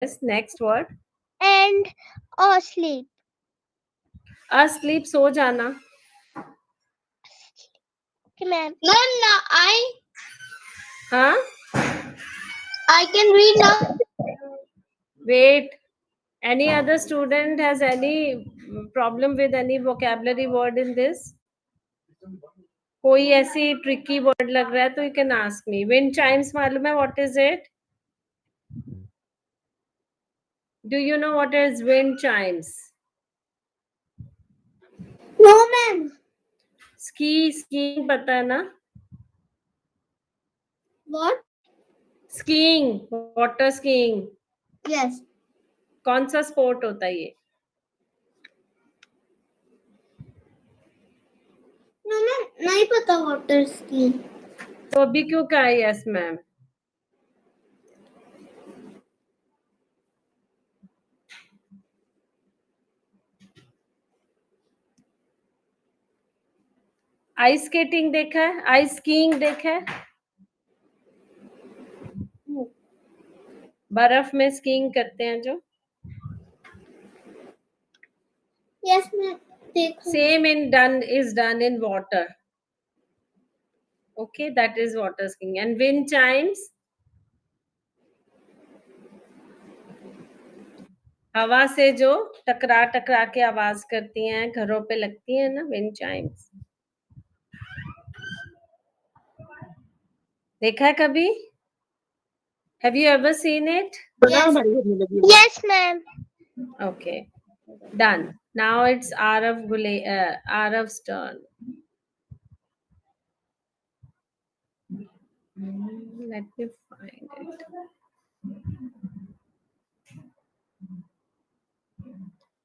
Yes, next word. And asleep. Asleep, सो जाना. Okay, ma'am. Ma'am, now Huh? I can read now. Wait. Any other student has any problem with any vocabulary word in this? कोई ऐसी tricky word लग रहा है तो you can ask me. Wind chimes मालूम है what is it? Do you know what is wind chimes? No, ma'am. Skiing पता है ना? What? Skiing, water skiing. Yes. कौन सा sport होता है ये? No, ma'am. नहीं पता water skiing. तो अभी क्यों कहा yes मैम? आइस स्केटिंग देखा है? आइस स्कीइंग देखा है? बर्फ में स्कीइंग करते हैं जो. Yes, ma'am. Same in done is done in water. Okay, that is water skiing. And wind chimes. हवा से जो टकरा टकरा के आवाज करती हैं, घरों पे लगती हैं ना, wind chimes. देखा है कभी? Have you ever seen it? Yes, ma'am. Okay, done. Now it's Arav's turn. Let me find it.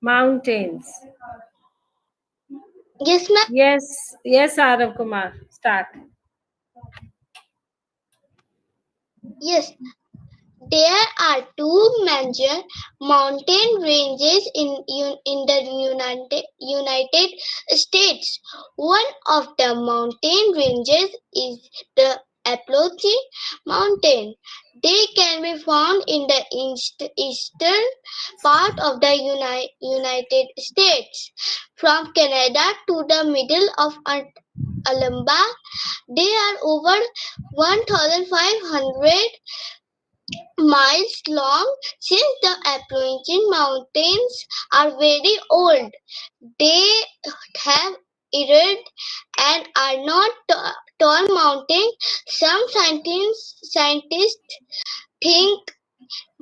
Mountains. Yes, ma'am. Yes, Arav Kumar. Start. Yes. There are two major mountain ranges in the United States. One of the mountain ranges is the Appalachian Mountain. They can be found in the eastern part of the United States. From Canada to the middle of Alabama, they are over 1,500 miles long. Since the Appalachian Mountains are very old, they have eroded and are not tall mountains. Some scientists think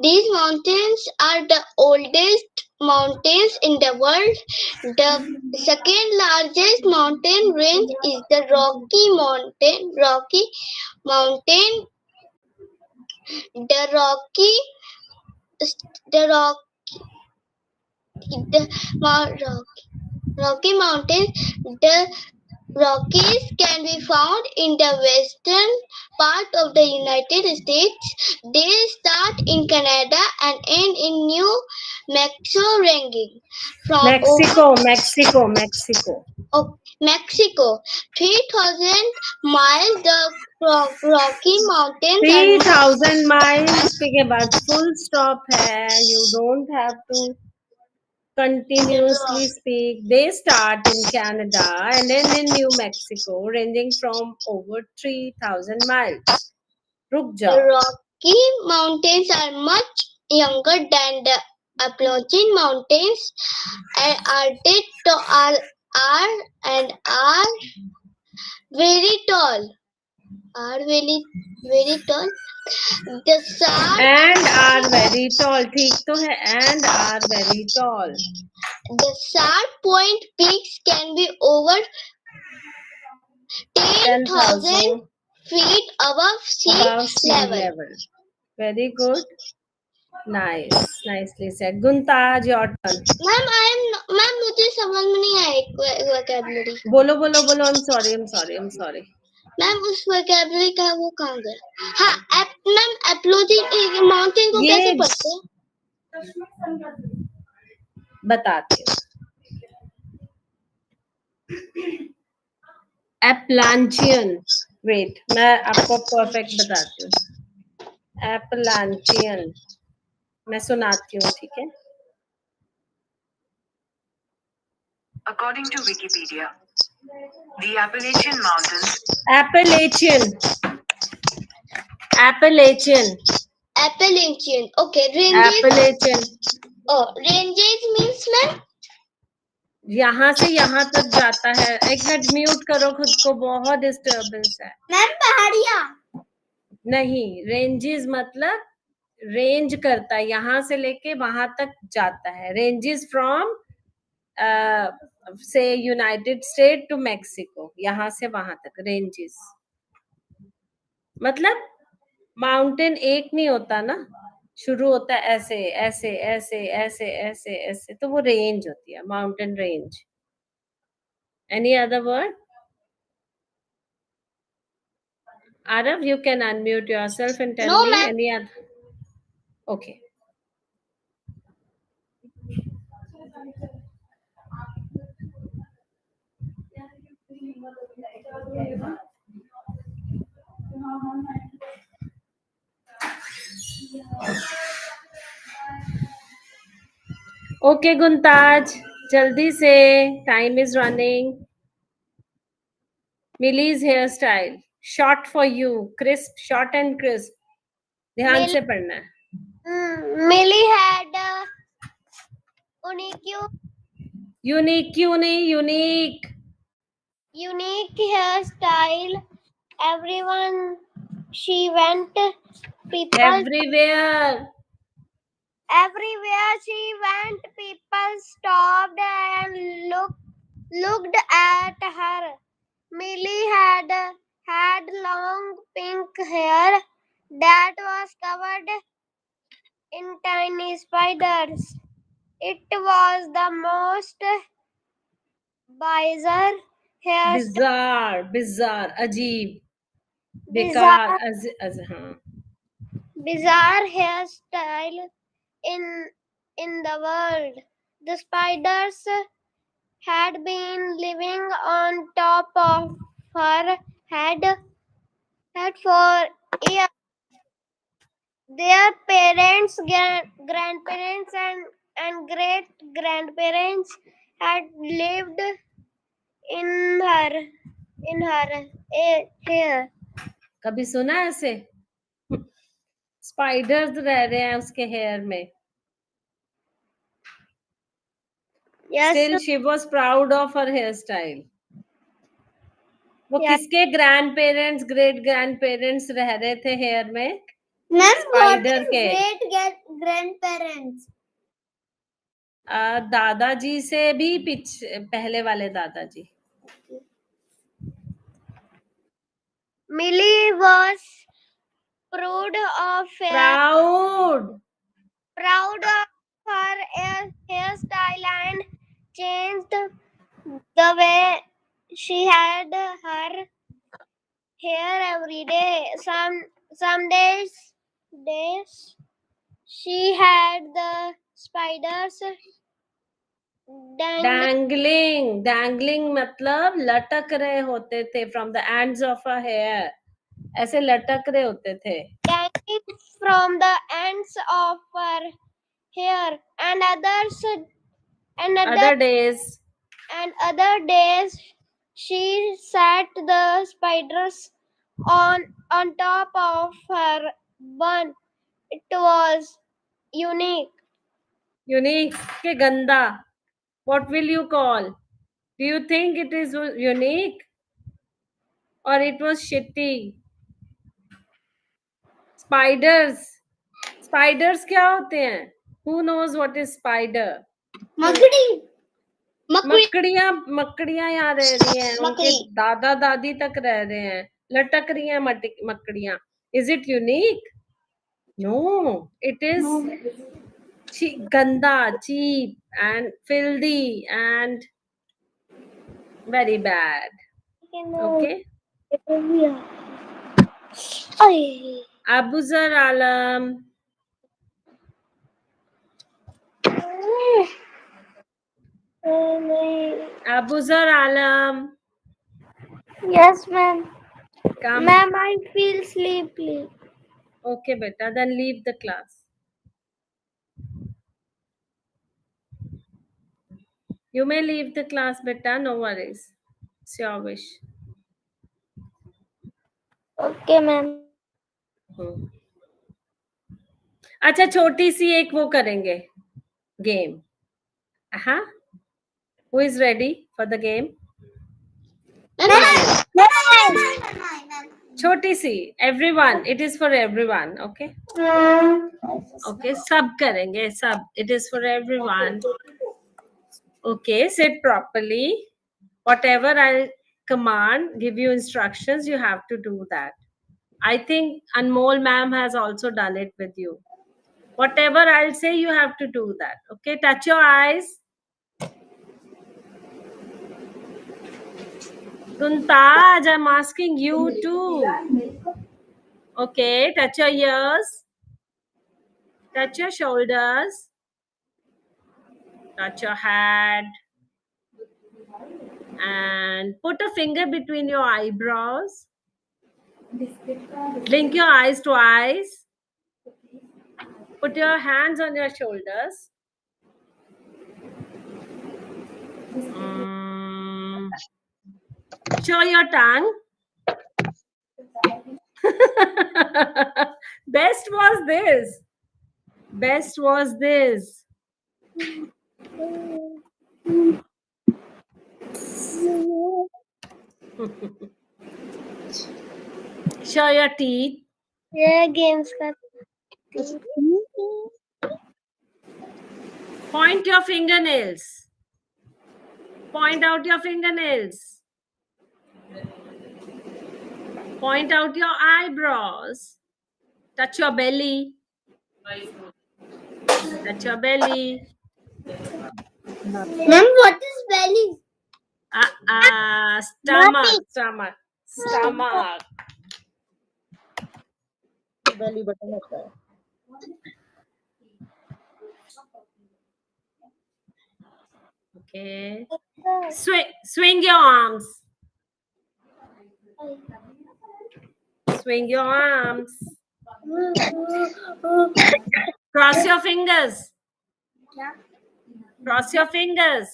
these mountains are the oldest mountains in the world. The second largest mountain range is the Rocky Mountain. The Rocky the Rocky Mountains. The Rockies can be found in the western part of the United States. They start in Canada and end in New Mexico, ranging from Mexico. 3,000 miles. The Rocky Mountains are 3,000 miles के बाद full stop है. You don't have to continuously speak. They start in Canada and end in New Mexico, ranging from over 3,000 miles. रुक The जाओ. Rocky Mountains are much younger than the Appalachian Mountains and are very tall. Very tall. The And are very tall. ठीक तो है. And are very tall. The Sharp Point peaks can be over 10,000 feet above sea level. Very good. Nice. Nicely said. Guntaj, your turn. Ma'am मुझे समझ में नहीं आया vocabulary. बोलो. I'm sorry. Ma'am उस vocabulary का वो कहाँ गया? हाँ, मैम Appalachian Mountain को कैसे पढ़ते हैं? बताती हूँ. Appalachian. Wait, मैं आपको perfect बताती हूँ. Appalachian. मैं सुनाती हूँ, ठीक है? According to Wikipedia, the Appalachian Mountains Appalachian. Appalachian. Okay, ranges. Appalachian. Oh, ranges means ma'am? यहाँ से यहाँ तक जाता है. एक मिनट म्यूट करो खुद को, बहुत डिस्टर्बेंस है. मैम पहाड़ियाँ. नहीं, रेंजेस मतलब रेंज करता है, यहाँ से लेके वहां तक जाता है. रेंजेस फ्रॉम से यूनाइटेड स्टेट टू मैक्सिको, यहाँ से वहां तक रेंजेस. मतलब माउंटेन एक नहीं होता ना, शुरू होता है ऐसे ऐसे ऐसे ऐसे ऐसे ऐसे, तो वो रेंज होती है, mountain range. Any other word? Arav, you can unmute yourself and tell No, me ma'am. any other. Okay. Okay, Guntaj, jaldi se, time is running. Millie's hairstyle, short for you, crisp, short and crisp. ध्यान से पढ़ना है. Millie had unique unique क्यों नहीं? Unique. hairstyle. Everyone she went, people Everywhere. everywhere she went, people stopped and looked at her. Millie had long pink hair that was covered in tiny spiders. It was the most bizarre hairstyle. Bizarre, अजीब, बेकार, हाँ. Bizarre hairstyle in the world. The spiders had been living on top of her head for years. Their parents, grandparents, and great grandparents had lived in her hair. कभी सुना ऐसे? Spiders रह रहे हैं उसके हेयर में. Yes, Still she was proud of her hairstyle. वो Yeah. किसके grand parents, great grand parents रह रहे थे हेयर में? Ma'am, what Spider is के. great grandparents? दादाजी से भी पहले वाले दादाजी. Millie was proud of her hairstyle and changed the way she had her hair every day. Some days she had the spiders dangling मतलब लटक रहे होते थे from the ends of a hair. ऐसे लटक रहे होते थे. dangling from the ends of her hair, and other days she sat the spiders on top of her bun. It was unique. Unique के गंदा. What will you call? Do you think it is unique or it was shitty? Spiders क्या होते हैं? Who knows what is spider? मकड़ियां यहाँ रह रही हैं, उनके दादा दादी तक रह रहे हैं, लटक रही हैं मकड़ियां. Is it unique? No, it is ganda, cheap and filthy and very bad. Okay. Abuzar Alam. Abuzar Alam. Yes, ma'am. Come. Ma'am, I feel sleepy. Okay, beta. Then leave the class. You may leave the class, beta. No worries. It's your wish. Okay, ma'am. अच्छा, छोटी सी एक वो करेंगे game. हाँ. Who is ready for the game? छोटी सी. Everyone. It is for everyone. Okay. Okay. सब करेंगे. सब. It is for everyone. Okay. Sit properly. Whatever I'll command, give you instructions, you have to do that. I think Anmol ma'am has also done it with you. Whatever I'll say, you have to do that. Okay, touch your eyes. Guntaj, I'm asking you too. Okay, touch your ears. Touch your shoulders. Touch your head. And put a finger between your eyebrows. Blink your eyes twice. Put your hands on your shoulders. Show your tongue. Best was this. Best was this. Show your teeth. ये games का. Point your fingernails. Point out your fingernails. Point out your eyebrows. Touch your belly. Touch your belly. Ma'am, what is belly? Stomach. Stomach. Stomach. belly button होता है. Okay. Swing your arms. Swing your arms. Cross your fingers. Cross your fingers.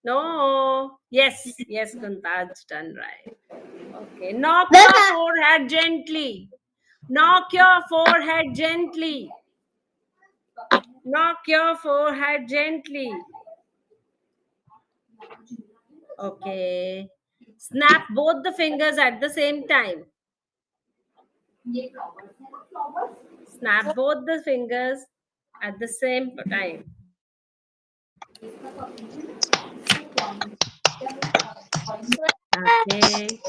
No. Yes. Yes, Kuntaj, done right. Okay. Knock your forehead gently. Knock your forehead gently. Knock your forehead gently. Okay. Snap both the fingers at the same time. Snap both the fingers at the same time. Okay.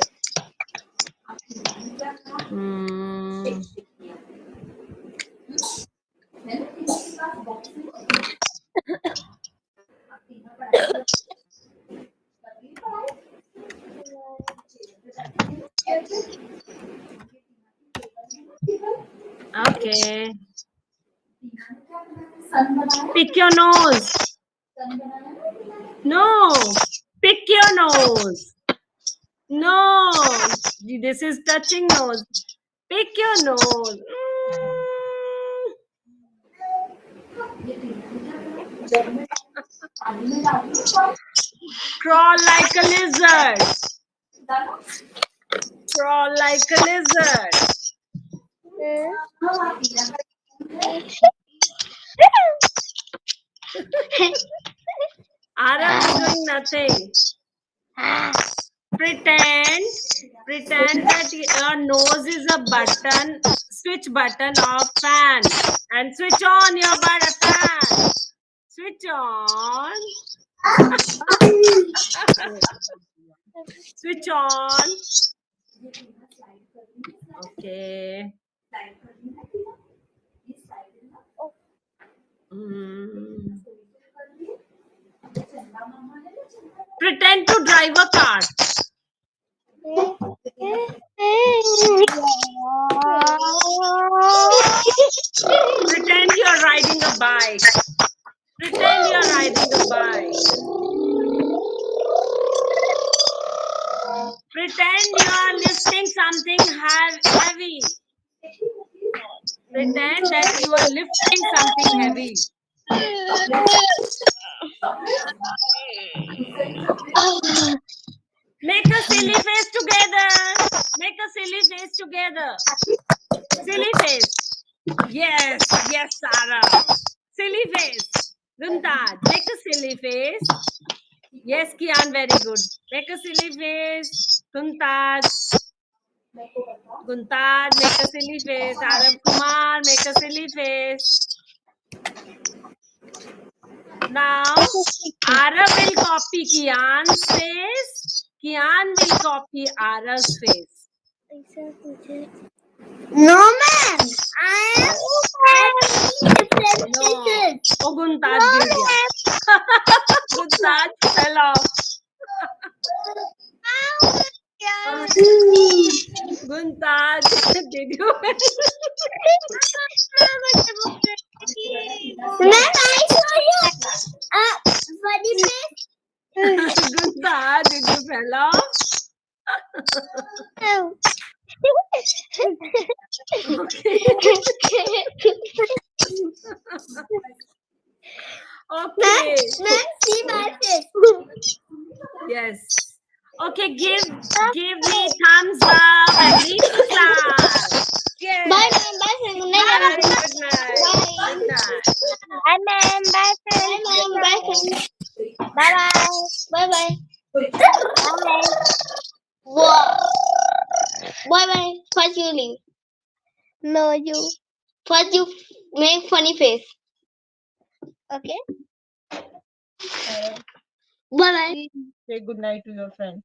Okay. Pick your nose. No. Pick your nose. No. This is touching nose. Pick your nose. Crawl like a lizard. Crawl like a lizard. Arav is doing nothing. Pretend that your nose is a button, switch button of fan, and switch on your fan. Switch on. Switch on. Okay. Pretend to drive a car. Pretend you're riding a bike. Pretend you're riding a bike. Pretend you are lifting something heavy. Pretend that you are lifting something heavy. Make a silly face together. Make a silly face together. Silly face. Yes, yes, Sarah. Silly face. Guntaj, make a silly face. Yes, Kian, very good. Make a silly face. Guntaj. Guntaj, make a silly face. Arav Kumar, make a silly face. Now, Arav will copy Kian's face. Kian will copy Arav's face. No, ma'am. I am different No. faces. Oh, Guntaj गिर गया. Guntaj fell off. Guntaj, did you? Ma'am, I saw you. Funny face. Guntaj, did you fell off? Okay. Okay. Ma'am, see my face. Yes. Okay, give me thumbs up and leave the class. Yes. Bye, ma'am. Bye, ma'am. Good night, Bye. ma'am. Good night. Bye. Good night. Bye, ma'am. Bye, Bye, friends. ma'am. Bye, friends. Bye-bye. Bye-bye. Bye. Wow. Bye-bye. First you leave. No, you. First you make funny face. Okay. Bye-bye. Say good night to your friend.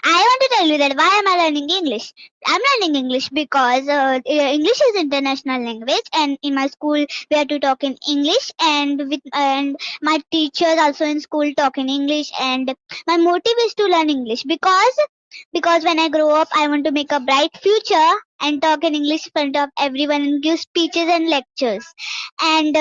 I want to tell you that why am I learning English? I'm learning English because English is international language, and in my school we have to talk in English, and my teachers also in school talk in English, and my motive is to learn English because when I grow up I want to make a bright future and talk in English in front of everyone and give speeches and lectures. And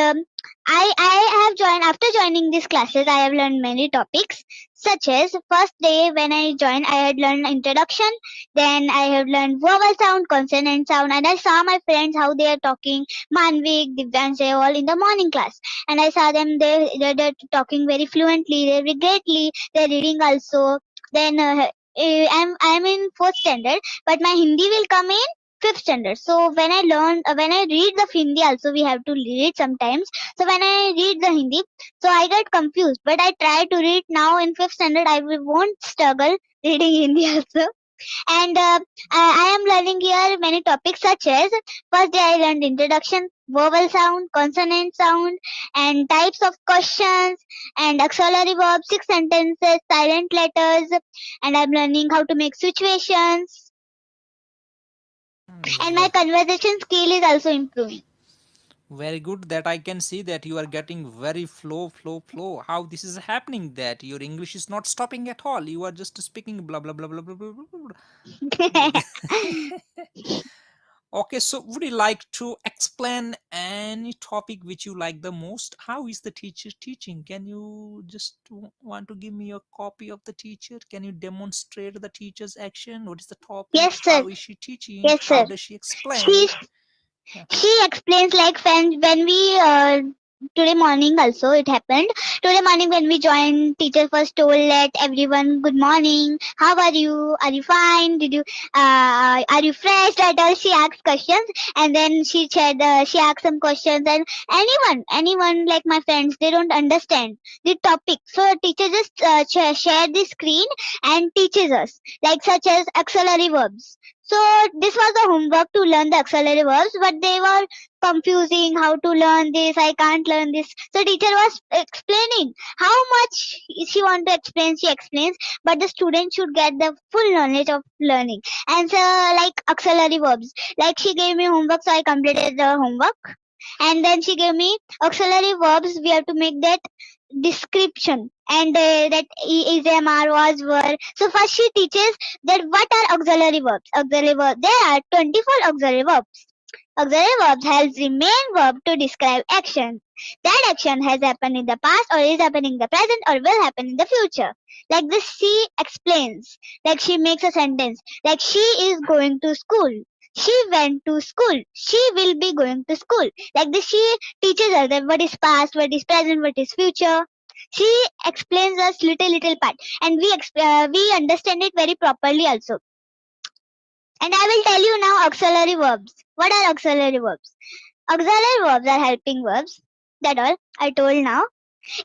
I have joined after joining these classes. I have learned many topics, such as first day when I joined, I had learned introduction. Then I have learned vowel sound, consonant sound, and I saw my friends how they are talking. Manvik, Divyansh, they all in the morning class, and I saw them they're talking very fluently, they're greatly, they're reading also. Then I'm in 4th standard, but my Hindi will come in 5th standard. So when I read the Hindi also, we have to read sometimes. So when I read the Hindi, so I get confused. But I try to read now in 5th standard. Won't struggle reading Hindi also. And I am learning here many topics such as first day I learned introduction, vowel sound, consonant sound, and types of questions, and auxiliary verbs, 6 sentences, silent letters, and I'm learning how to make situations. And my conversation skill is also improving. Very good, that I can see that you are getting very flow. How this is happening, that your English is not stopping at all, you are just speaking blah blah blah blah blah blah, blah. Okay, so would you like to explain any topic which you like the most? How is the teacher teaching? Can you just want to give me a copy of the teacher? Can you demonstrate the teacher's action? What is the topic? Yes, sir. How is she teaching? Yes, How sir. does she explain? She explains like when we today morning also it happened. Today morning when we joined, teacher first told let everyone good morning. How are you? Are you fine? Did you are you fresh? Like all she asked questions, and then she said she asked some questions, and anyone like my friends, they don't understand the topic. So teacher just share the screen and teaches us like such as auxiliary verbs. So this was the homework to learn the auxiliary verbs, but they were confusing how to learn this. I can't learn this. So teacher was explaining how much she want to explain. She explains, but the student should get the full knowledge of learning. And so like auxiliary verbs, like she gave me homework, so I completed the homework. And then she gave me auxiliary verbs. We have to make that description, and that is, am, are, was, were. So first she teaches that what are auxiliary verbs. Auxiliary verbs, there are 24 auxiliary verbs. Auxiliary verbs helps the main verb to describe action. That action has happened in the past, or is happening in the present, or will happen in the future. Like this, she explains. Like she makes a sentence. Like she is going to school. She went to school. She will be going to school. Like this, she teaches us that what is past, what is present, what is future. She explains us little part, and we understand it very properly also. And I will tell you now auxiliary verbs. What are auxiliary verbs? Auxiliary verbs are helping verbs. That all I told now.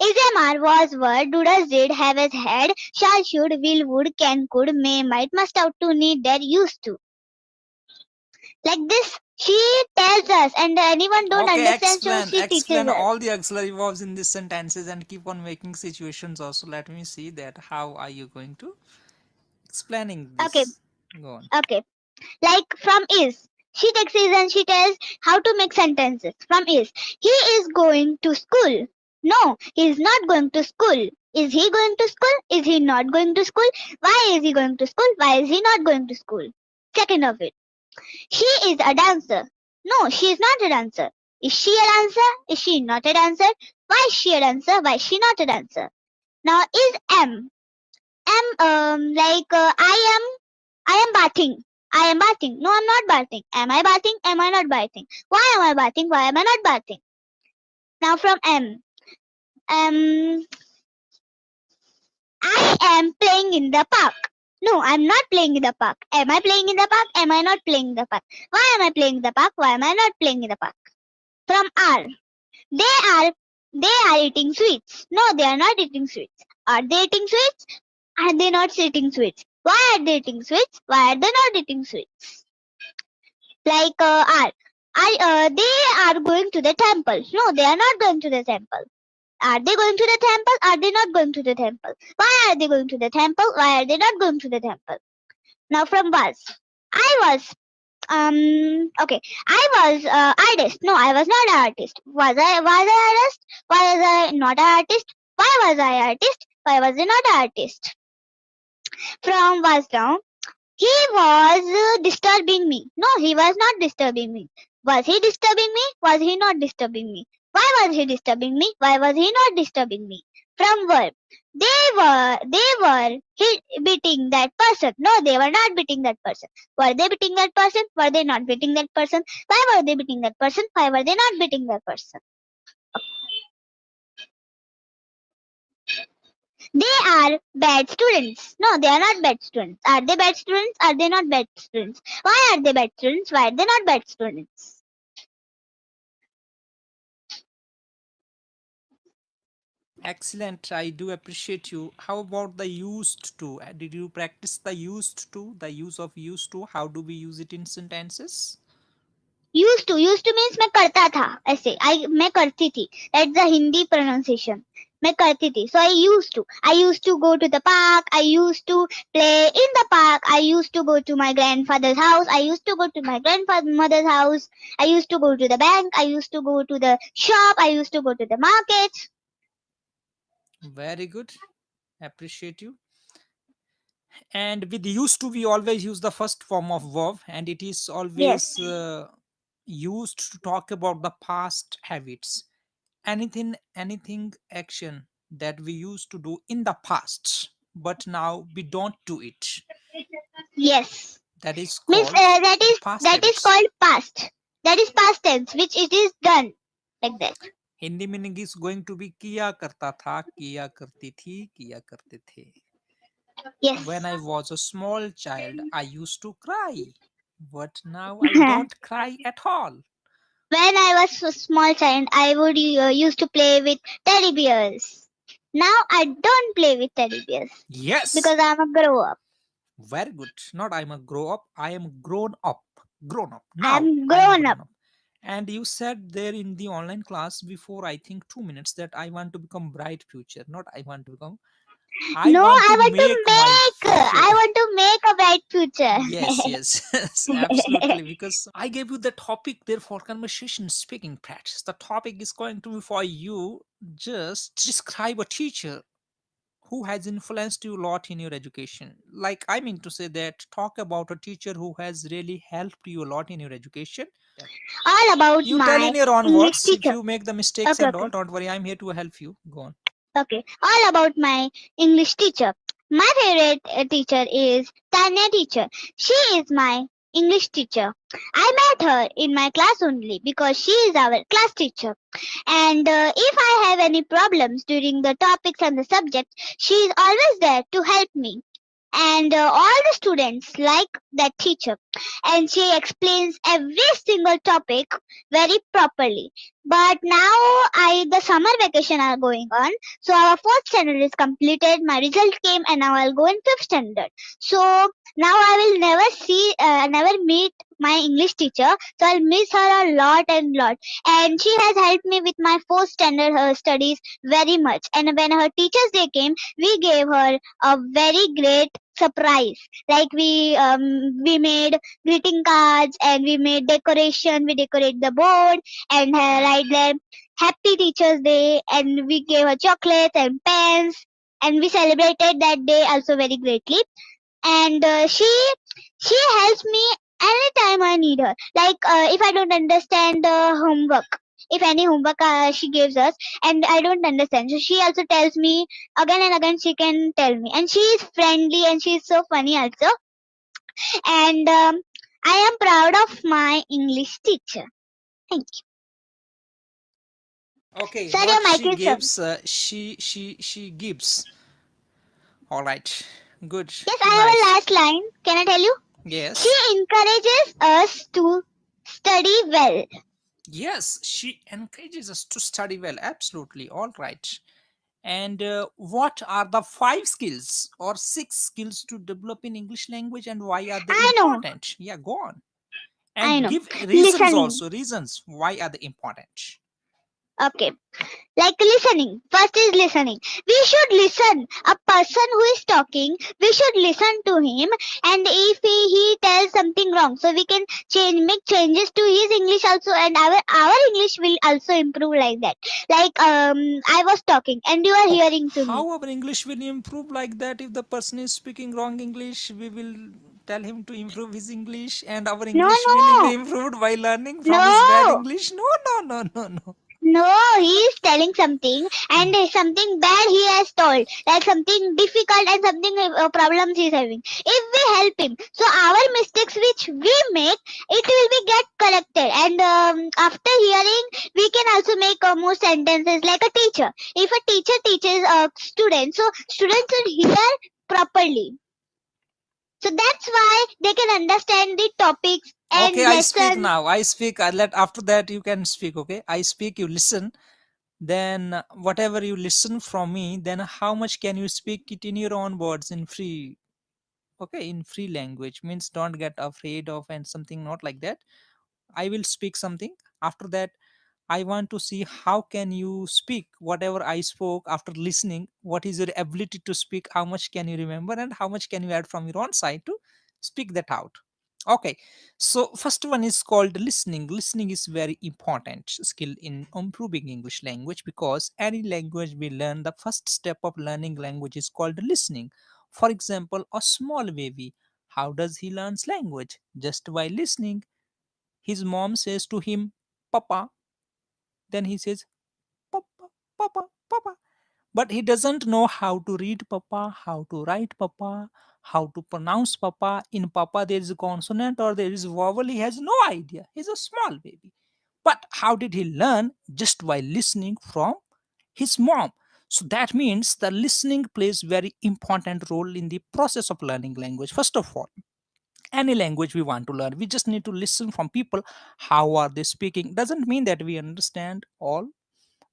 Is, am, are, was, were, do, does, did, have, has, had, shall, should, will, would, can, could, may, might, must, ought to, need, dare, used to. Like this, she tells us, and anyone don't Okay, understand, so she teaches explain us. all the auxiliary verbs in these sentences and keep on making situations also. Let me see that how are you going to explaining this. Okay. Go on. Okay. Like from is. She takes is and she tells how to make sentences. From is. He is going to school. No, he is not going to school. Is he going to school? Is he not going to school? Why is he going to school? Why is he not going to school? Second of it. She is a dancer. No, she is not a dancer. Is she a dancer? Is she not a dancer? Why is she a dancer? Why is she not a dancer? Now is am. Like I am bathing. I am bathing. No, I'm not bathing. Am I bathing? Am I not bathing? Why am I bathing? Why am I not bathing? Now from am. I am playing in the park. No, I'm not playing in the park. Am I playing in the park? Am I not playing in the park? Why am I playing in the park? Why am I not playing in the park? From are. They are eating sweets. No, they are not eating sweets. Are they eating sweets? Are they not eating sweets? Why are they eating sweets? Why are they not eating sweets? Like they are going to the temple. No, they are not going to the temple. Are they going to the temple? Are they not going to the temple? Why are they going to the temple? Why are they not going to the temple? Now from was. I was okay. I was artist. No, I was not an artist. Was I an artist? Why was I not an artist? Why was I artist? Why was I not an artist? From was down. He was disturbing me. No, he was not disturbing me. Was he disturbing me? Was he not disturbing me? Why was he disturbing me? Why was he not disturbing me? From verb. They were beating that person. No, they were not beating that person. Were they beating that person? Were they not beating that person? Why were they beating that person? Why were they not beating that person? They are bad students. No, they are not bad students. Are they bad students? Are they not bad students? Why are they bad students? Why are they not bad students? Excellent. I do appreciate you. How about the used to? Did you practice the used to? The use of used to? How do we use it in sentences? Used to means मैं करता था ऐसे मैं करती थी. That's the Hindi pronunciation. मैं करती थी. So I used to go to the park. I used to play in the park. I used to go to my grandfather's house. I used to go to my grandmother's house. I used to go to the bank. I used to go to the shop. I used to go to the market. Very good. Appreciate you. And with used to, we always use the first form of verb, and it is always used to talk about the past habits. Anything action that we used to do in the past, but now we don't do it. Yes. That is Means called past that is habits. called past. That is past tense, which it is done like that. Hindi meaning is going to be किया करता था, किया करती थी, किया करते थे. Yes. When I was a small child, I used to cry, but now I don't cry at all. When I was a small child, I would used to play with teddy bears. Now I don't play with teddy bears Yes. because I'm a grow up. Very good. Not I'm a grow up. I am grown up. Grown up. Now I'm grown up. And you said there in the online class before, I think 2 minutes, that I want to become bright future. Not I want to become. I want to make a bright future. Yes, absolutely. Because I gave you the topic there for conversation speaking practice. The topic is going to be for you. Just describe a teacher who has influenced you a lot in your education. Like, I mean to say that, talk about a teacher who has really helped you a lot in your education. All about You my tell in your own English words. If teacher. you make the mistakes Okay, and all, okay. don't worry. I'm here to help you. Go on. Okay, all about my English teacher. My favorite teacher is Tanya teacher. She is my English teacher. I met her in my class only because she is our class teacher. And if I have any problems during the topics and the subject, she is always there to help me. And all the students like that teacher, and she explains every single topic very properly. But now the summer vacation are going on, so our fourth standard is completed. My result came, and now I'll go in fifth standard. So now I will never meet my English teacher, so I'll miss her a lot and lot. And she has helped me with my fourth standard studies very much. And when her teachers day came, we gave her a very great surprise. Like we made greeting cards, and we made decoration. We decorate the board and write there Happy Teachers Day, and we gave her chocolates and pens, and we celebrated that day also very greatly. And she helps me anytime I need her. Like if I don't understand homework, if any homework she gives us and I don't understand, so she also tells me again and again. She can tell me, and she is friendly and she is so funny also. And I am proud of my English teacher. Thank you. Okay, Sir, what your mic she is gives, she gives. All right, good. Yes, I have a last line. Can I tell you? Yes. She encourages us to study well. Yes, she encourages us to study well. Absolutely. All right. And what are the 5 skills or 6 skills to develop in English language, and why are they I know. important? Yeah, go on. I And know. give reasons Listening. also. Reasons why are they important? Okay. Like listening. First is listening. We should listen. A person who is talking, we should listen to him. And if he tells something wrong, so we can make changes to his English also, and our English will also improve like that. Like I was talking and you are hearing to me. How our English will improve like that? If the person is speaking wrong English, we will tell him to improve his English, and our English will be improved by learning from his bad English. No. No, he is telling something and something bad he has told, like something difficult and something problems he is having. If we help him, so our mistakes which we make, it will be get corrected. And after hearing, we can also make more sentences like a teacher. If a teacher teaches a student, so students should hear properly. So that's why they can understand the topics and Okay, I speak lesson. now. I speak. I let after that you can speak. Okay, I speak. You listen. Then whatever you listen from me, then how much can you speak it in your own words in free? Okay, in free language means don't get afraid of and something not like that. I will speak something. After that, I want to see how can you speak whatever I spoke after listening. What is your ability to speak? How much can you remember and how much can you add from your own side to speak that out? Okay, so first one is called listening. Listening is very important skill in improving English language because any language we learn, the first step of learning language is called listening. For example, a small baby, how does he learns language? Just by listening. His mom says to him, Papa, then he says, Papa, Papa, Papa. But he doesn't know how to read Papa, how to write Papa, how to pronounce Papa. In Papa, there is a consonant or there is a vowel. He has no idea. He's a small baby. But how did he learn? Just by listening from his mom. So that means the listening plays very important role in the process of learning language. First of all, any language we want to learn, we just need to listen from people. How are they speaking? Doesn't mean that we understand all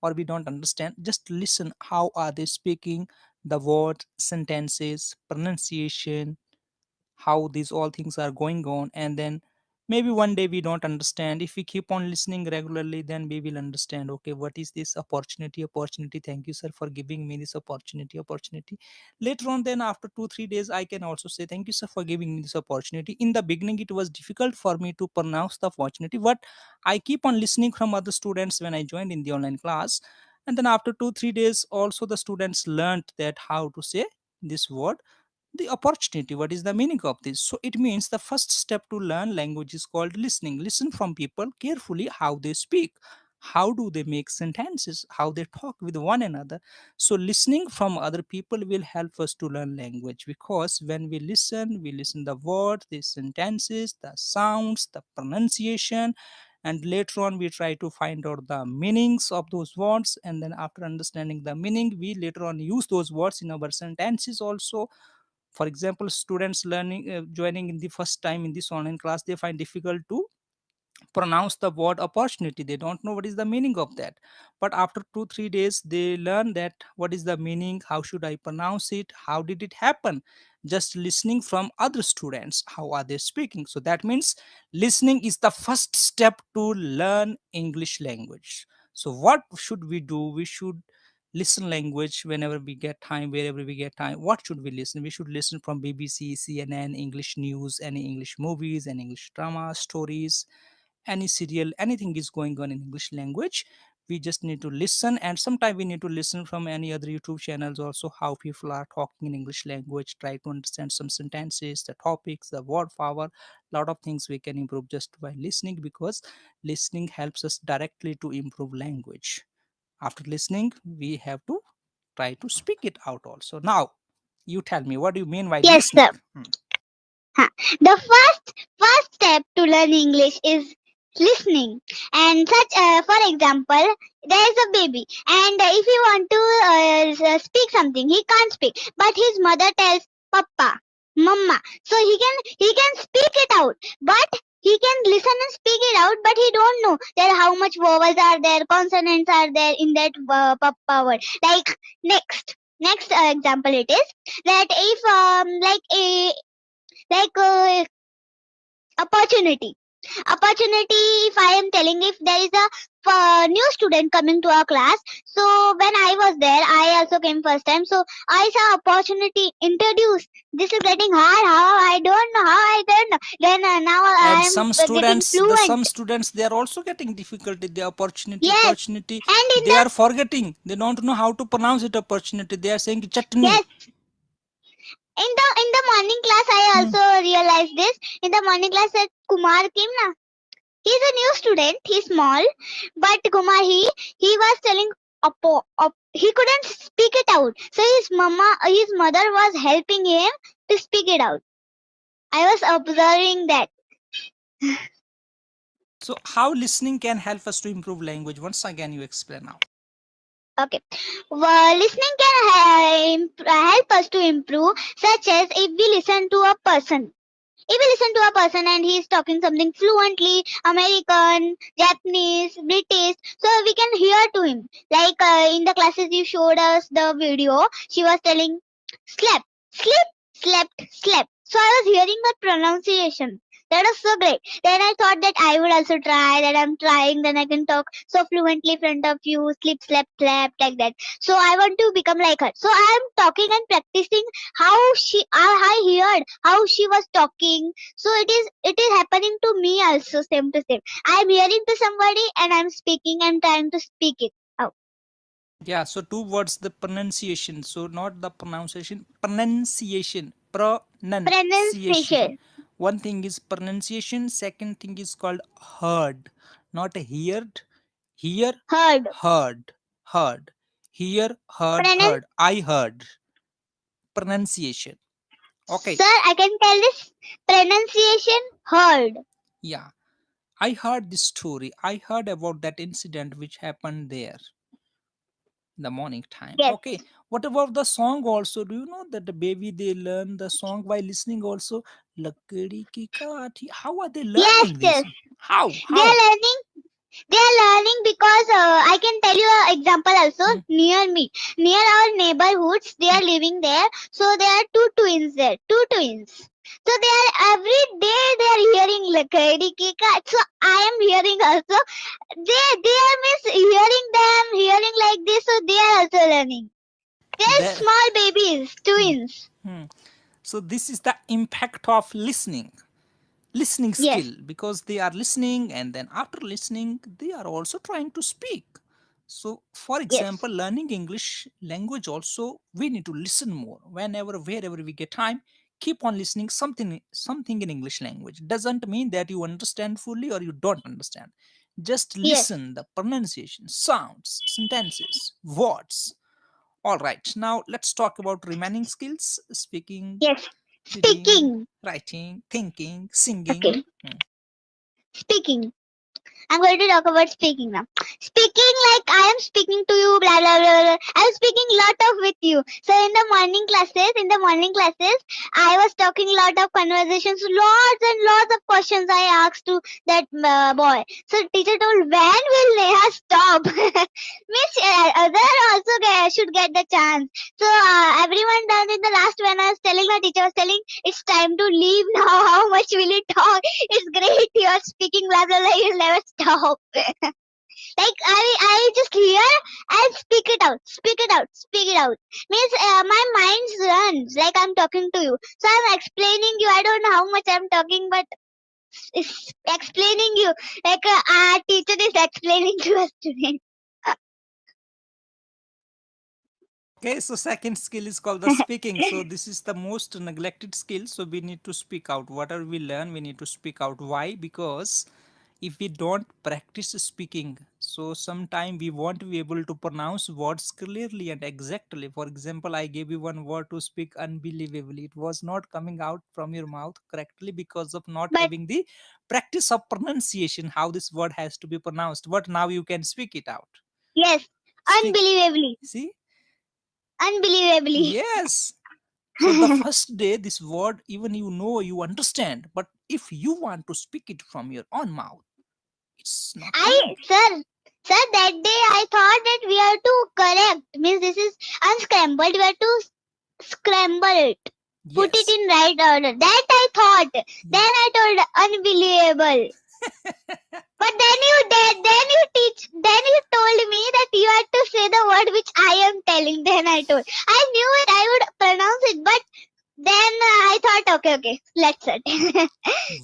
or we don't understand. Just listen, how are they speaking, the words, sentences, pronunciation, how these all things are going on. And then maybe one day we don't understand. If we keep on listening regularly, then we will understand, okay, what is this opportunity? Thank you, sir, for giving me this opportunity. Later on, then after 2 3 days, I can also say thank you, sir, for giving me this opportunity. In the beginning it was difficult for me to pronounce the opportunity, but I keep on listening from other students when I joined in the online class. And then after 2 3 days also the students learned that how to say this word, the opportunity. What is the meaning of this? So it means the first step to learn language is called listening. Listen from people carefully, how they speak, how do they make sentences, how they talk with one another. So listening from other people will help us to learn language, because when we listen the words, the sentences, the sounds, the pronunciation, and later on we try to find out the meanings of those words. And then after understanding the meaning, we later on use those words in our sentences also. For example, students learning joining in the first time in this online class, they find difficult to pronounce the word opportunity. They don't know what is the meaning of that. But after 2 3 days they learn that what is the meaning, how should I pronounce it, how did it happen, just listening from other students, how are they speaking. So that means listening is the first step to learn English language. So what should we do? We should listen language whenever we get time, wherever we get time. What should we listen? We should listen from BBC, CNN, English news, any English movies and English drama stories, any serial, anything is going on in English language. We just need to listen. And sometimes we need to listen from any other YouTube channels also, how people are talking in English language, try to understand some sentences, the topics, the word power. Lot of things we can improve just by listening, because listening helps us directly to improve language. After listening, we have to try to speak it out also. Now you tell me, what do you mean by Yes, listening? sir. The first step to learn English is listening. And such, for example, there is a baby, and if he want to speak something, he can't speak, but his mother tells Papa, Mama, so he can speak it out, but he can listen and speak it out, but he don't know that how much vowels are there, consonants are there in that Papa word. Like next example, it is that if like opportunity, if I am telling, if there is a new student coming to our class, so when I was there, I also came first time, so I saw opportunity introduced. This is getting hard, how I don't know, then now I And am some getting students, some fluent. students, they are also getting difficulty. The Yes, opportunity, and in they the are forgetting, they don't know how to pronounce it. Opportunity, they are saying chutney. yes, in the morning class I Hmm. also realized this. In the morning class that Kumar came na, He's a new student. He's small, but Kumar, he was telling he couldn't speak it out. So his mother was helping him to speak it out. I was observing that. So how listening can help us to improve language? Once again, you explain now. Okay. Well, listening can help us to improve, such as if we listen to a person. If we listen to a person and he's talking something fluently, American, Japanese, British, so we can hear to him. Like in the classes you showed us the video, she was telling slept, sleep, slept. So I was hearing that pronunciation. That was so great. Then I thought that I would also try, that I'm trying, then I can talk so fluently in front of you, sleep, slept, like that. So I want to become like her. So I am talking and practicing how I heard how she was talking. So it is happening to me also, same to same. I'm hearing to somebody and I'm speaking and trying to speak it out. Yeah, so two words, the pronunciation. So not the pronunciation, pronunciation. Pronunciation. Pronunciation. One thing is pronunciation, second thing is called heard. Not heard. Hear, Heard. heard, heard. Hear, heard, Pronun- heard. I heard. Pronunciation. Okay. Sir, I can tell this pronunciation heard. Yeah. I heard this story. I heard about that incident which happened there in the morning time. Yes. Okay. What about the song also? Do you know that the baby they learn the song by listening also? Lakdi ki kathi. How are they learning Yes. this? How? They are learning. They are learning because I can tell you an example also. Near me, near our neighborhoods, they are living there. So there are two twins there. Two twins. So they are every day they are hearing Lakadi Kika. So I am hearing also. They are hearing them hearing like this. So they are also learning. They are That- small babies, twins. So this is the impact of listening Yes. skill, because they are listening and then after listening they are also trying to speak. So for example, learning English language also, we need to listen more. Whenever wherever we get time, keep on listening something in English language. Doesn't mean that you understand fully or you don't understand. Just Yes. listen the pronunciation, sounds, sentences, words. All right, now let's talk about remaining skills: speaking, Yes. reading, Speaking. writing, thinking, singing. Okay. Speaking. I'm going to talk about speaking now. Speaking like I am speaking to you, blah blah blah. blah. I'm speaking lot of with you. So in the morning classes, I was talking lot of conversations, lots and lots of questions I asked to that boy. So teacher told, when will Neha stop? Miss, other also should get the chance. So everyone done in the last when I was telling, my teacher was telling, it's time to leave now. How much will you talk? It's great you are speaking blah blah blah. You'll never stop. Like I just hear and speak it out. Means my mind runs like I'm talking to you. So I'm explaining you. I don't know how much I'm talking, but it's explaining you like our teacher is explaining to a student. Okay, so second skill is called the speaking. So this is the most neglected skill. So we need to speak out. Whatever we learn, we need to speak out. Why? Because if we don't practice speaking, so sometime we won't be able to pronounce words clearly and exactly. For example, I gave you one word to speak unbelievably. It was not coming out from your mouth correctly because of not But having the practice of pronunciation, how this word has to be pronounced. But now you can speak it out. yes, Speak. unbelievably. See? Unbelievably. Yes. So the first day, this word, even you understand, but if you want to speak it from your own mouth, it's not coming. Sir, that day I thought that we have to correct. Means this is unscrambled. We have to scramble it. Put it Yes. in right order. That I thought. Then I told unbelievable. But then you told me that you had to say the word which I am telling. Then I told. I knew it. I would pronounce it, but then I thought, okay, let's it.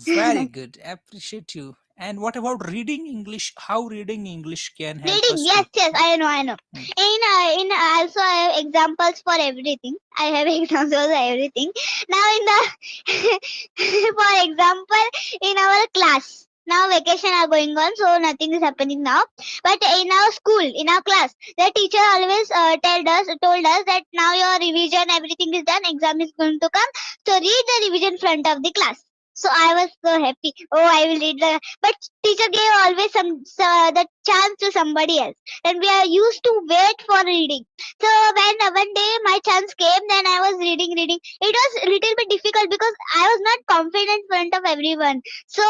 Very good. Appreciate you. And what about reading English? How reading English can help Reading, us? yes, I know. In also I have examples for everything. I have examples for everything. Now in the for example, in our class, Now vacation are going on, so nothing is happening now. But in our school, in our class, the teacher always told us that now your revision, everything is done, exam is going to come. So read the revision front of the class. So I was so happy. Oh, I will read the. But teacher gave always the chance to somebody else, and we are used to wait for reading. So when one day my chance came, then I was reading. It was a little bit difficult because I was not confident in front of everyone. So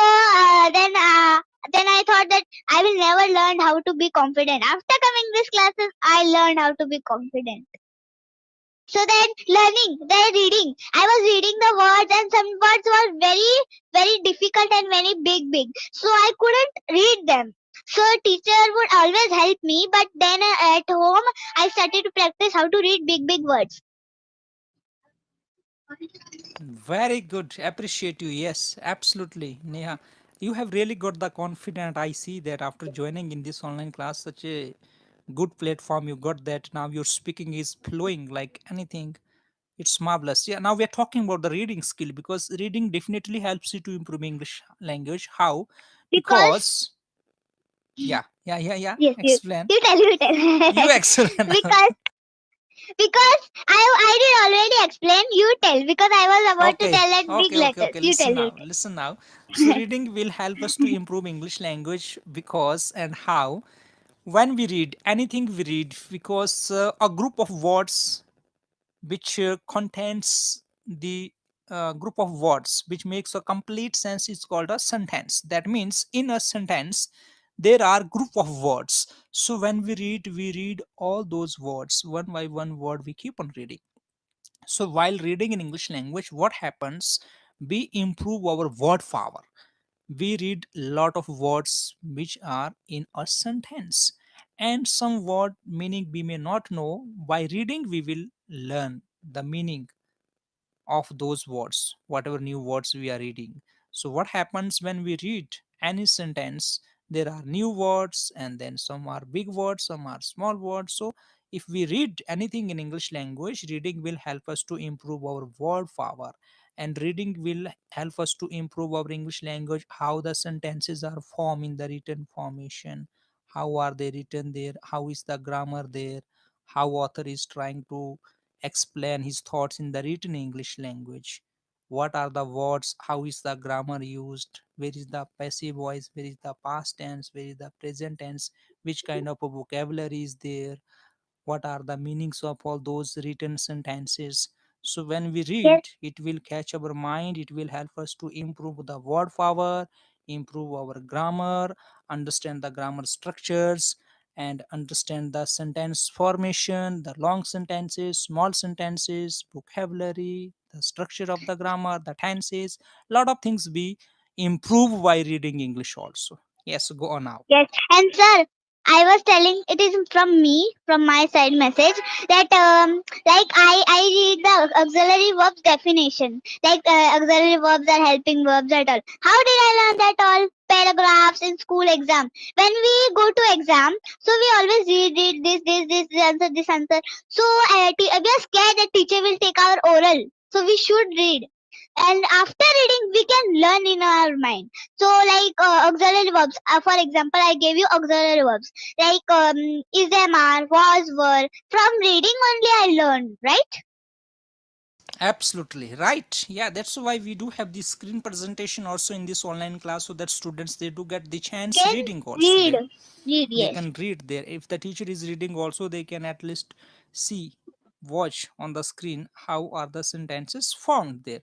then I thought that I will never learn how to be confident. After coming these classes, I learned how to be confident. So then reading. I was reading the words, and some words were very difficult and very big. So I couldn't read them. So teacher would always help me, but then at home I started to practice how to read big words. Very good. Appreciate you. Yes, absolutely. Neha, you have really got the confidence. I see that after joining in this online class, such a good platform, you got that. Now your speaking is flowing like anything. It's marvelous. Yeah, now we are talking about the reading skill because reading definitely helps you to improve English language. How? Because Because, yeah. yes, Explain. you tell. You explain. because I did already explain. You tell, because I was about to Okay, tell at big letters. You tell. Listen now. So reading will help us to improve English language because and how. When we read anything we read, because a group of words which contains the group of words which makes a complete sense is called a sentence. That means in a sentence there are group of words. So when we read all those words one by one word, we keep on reading. So while reading in English language, what happens? We improve our word power. We read lot of words which are in a sentence, and some word meaning we may not know. By reading, we will learn the meaning of those words, whatever new words we are reading. So what happens when we read any sentence? There are new words, and then some are big words, some are small words. So if we read anything in English language, reading will help us to improve our word power, and reading will help us to improve our English language, how the sentences are formed in the written formation, how are they written there, how is the grammar there, how author is trying to explain his thoughts in the written English language. What are the words? How is the grammar used? Where is the passive voice? Where is the past tense? Where is the present tense? Which kind of a vocabulary is there? What are the meanings of all those written sentences? So when we Yes, read, it will catch our mind, it will help us to improve the word power, improve our grammar, understand the grammar structures, and understand the sentence formation, the long sentences, small sentences, vocabulary, the structure of the grammar, the tenses. Lot of things we improve by reading English also. Yes, go on now. yes. And sir, I was telling, it is from me, from my side message, that like I read the auxiliary verbs definition. Like auxiliary verbs are helping verbs at all. How did I learn that all? Paragraphs in school exam. When we go to exam, so we always read this answer. So we are scared that teacher will take our oral. So we should read. And after reading, we can learn in our mind. So like auxiliary verbs. For example, I gave you auxiliary verbs like is, am, are, was, were. From reading only I learned, right? Absolutely right. Yeah, that's why we do have the screen presentation also in this online class, so that students they do get the chance Can reading also. read, They yes. can read there. If the teacher is reading also, they can at least see, watch on the screen how are the sentences formed there.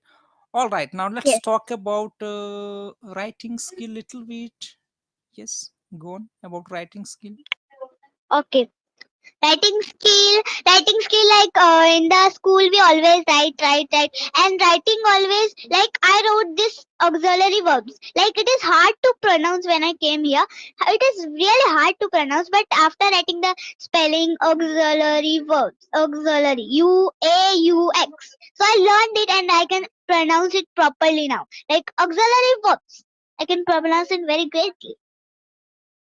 All right, now let's Yes. talk about writing skill little bit. Yes, go on about writing skill. Okay. Writing skill like in the school we always write, and writing always like I wrote this auxiliary verbs. Like it is hard to pronounce. When I came here, it is really hard to pronounce, but after writing the spelling auxiliary verbs, auxiliary AUX, so I learned it and I can pronounce it properly now. Like auxiliary verbs, I can pronounce it very greatly.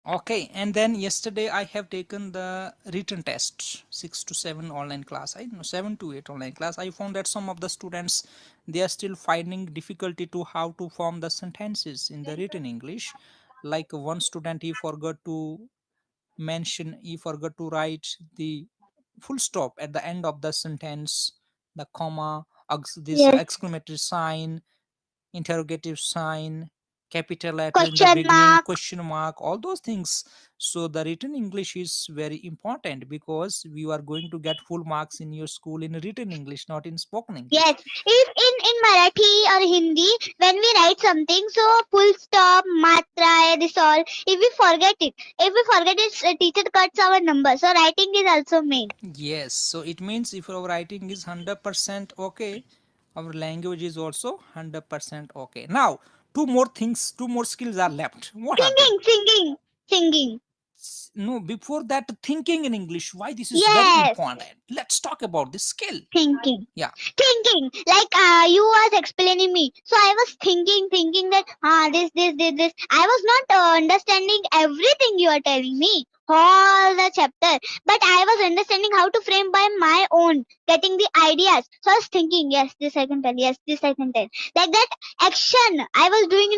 Okay, and then yesterday I have taken the written test, 6 to 7 online class. I know 7 to 8 online class. I found that some of the students, they are still finding difficulty to how to form the sentences in the written English. Like one student, he forgot to write the full stop at the end of the sentence, the comma, this Yes. exclamatory sign, interrogative sign, capital letter in the Question beginning, mark. question mark, all those things. So the written English is very important because you are going to get full marks in your school in written English, not in spoken English. Yes. If in Marathi or Hindi, when we write something, so full stop, matra, this all. If we forget it, teacher cuts our number. So writing is also main. Yes, so it means if our writing is 100% okay, our language is also 100% okay. Now, two more skills are left. What are they? Singing. No, before that, thinking in English. Why this is very Yes. important? Let's talk about this skill. Thinking. Yeah. Like you was explaining me, so I was thinking that this. I was not understanding everything you are telling me, all the chapter, but I was understanding how to frame by my own, getting the ideas. So I was thinking, yes, this I can tell, yes, this I can tell. Like that action I was doing in